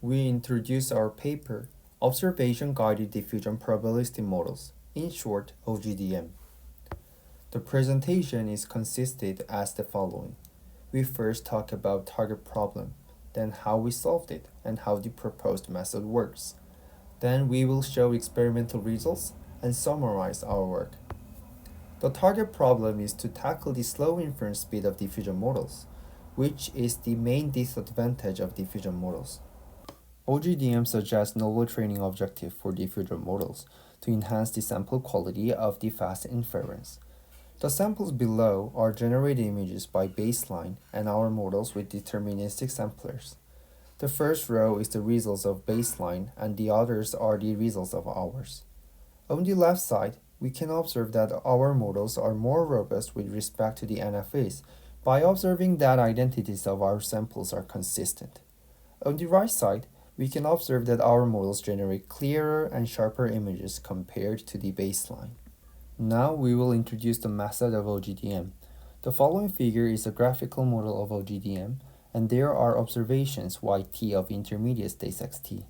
we introduce our paper, Observation-Guided Diffusion Probabilistic Models, in short, OGDM. The presentation is consisted as the following. We first talk about target problem, then how we solved it, and how the proposed method works. Then we will show experimental results and summarize our work. The target problem is to tackle the slow inference speed of diffusion models, which is the main disadvantage of diffusion models. OGDM suggests novel training objective for diffusion models to enhance the sample quality of the fast inference. The samples below are generated images by baseline and our models with deterministic samplers. The first row is the results of baseline and the others are the results of ours. On the left side, we can observe that our models are more robust with respect to the NFAs by observing that identities of our samples are consistent. On the right side, we can observe that our models generate clearer and sharper images compared to the baseline. Now we will introduce the method of OGDM. The following figure is a graphical model of OGDM, and there are observations yt of intermediate states xt.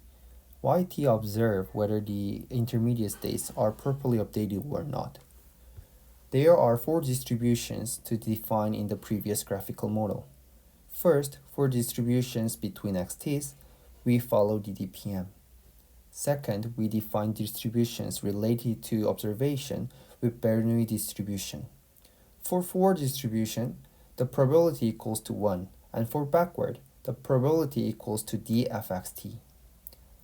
Yt observe whether the intermediate states are properly updated or not. There are 4 distributions to define in the previous graphical model. First, for distributions between xt's, we follow the DPM. Second, we define distributions related to observation with Bernoulli distribution. For forward distribution, the probability equals to 1, and for backward, the probability equals to dfxt.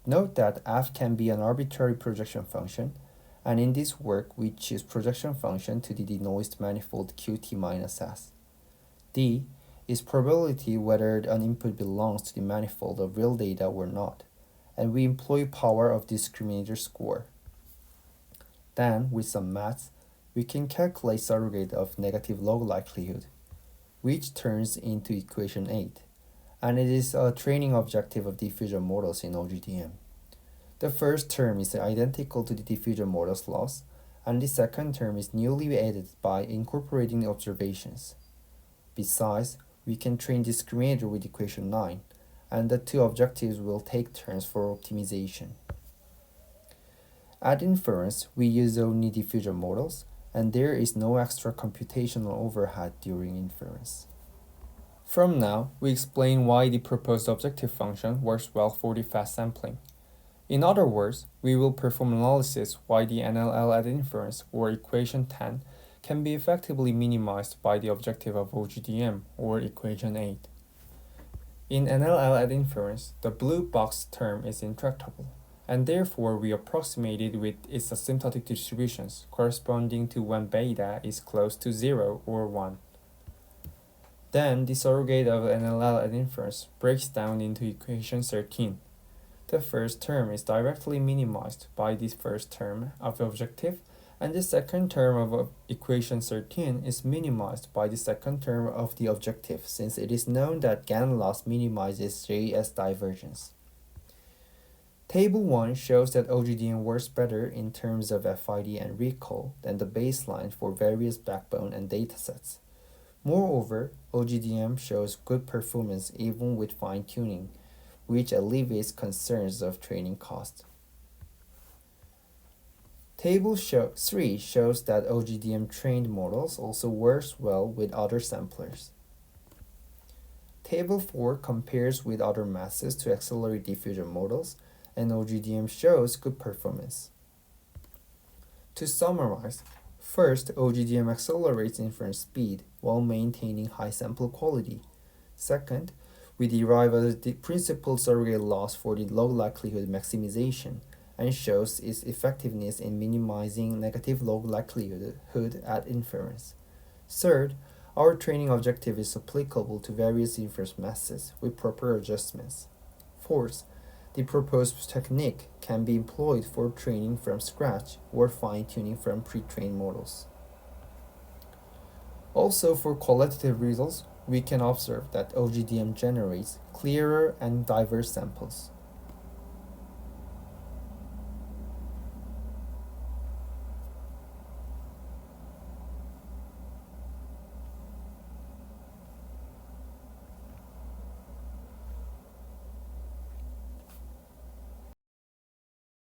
Note that f can be an arbitrary projection function, and in this work we choose projection function to the denoised manifold qt minus s. D is probability whether an input belongs to the manifold of real data or not, and we employ power of discriminator score. Then, with some maths, we can calculate surrogate of negative log likelihood, which turns into equation 8, and it is a training objective of diffusion models in OGDM. The first term is identical to the diffusion models loss, and the second term is newly added by incorporating the observations. Besides, we can train discriminator with equation 9, and the 2 objectives will take turns for optimization. At inference, we use only diffusion models, and there is no extra computational overhead during inference. From now, we explain why the proposed objective function works well for the fast sampling. In other words, we will perform analysis why the NLL at inference, or equation 10, can be effectively minimized by the objective of OGDM, or equation 8. In NLL at inference, the blue box term is intractable, and therefore we approximate it with its asymptotic distributions corresponding to when beta is close to 0 or 1. Then the surrogate of NLL at inference breaks down into equation 13. The first term is directly minimized by the first term of the objective, and the second term of equation 13 is minimized by the second term of the objective, since it is known that GAN loss minimizes JS divergence. Table 1 shows that OGDM works better in terms of FID and recall than the baseline for various backbone and datasets. Moreover, OGDM shows good performance even with fine-tuning, which alleviates concerns of training cost. Table 3 shows that OGDM trained models also works well with other samplers. Table 4 compares with other methods to accelerate diffusion models, and OGDM shows good performance. To summarize, first, OGDM accelerates inference speed while maintaining high sample quality. Second, we derive a principal surrogate loss for the log likelihood maximization, and shows its effectiveness in minimizing negative log likelihood at inference. Third, our training objective is applicable to various inference methods with proper adjustments. Fourth, the proposed technique can be employed for training from scratch or fine-tuning from pre-trained models. Also, for qualitative results, we can observe that OGDM generates clearer and diverse samples.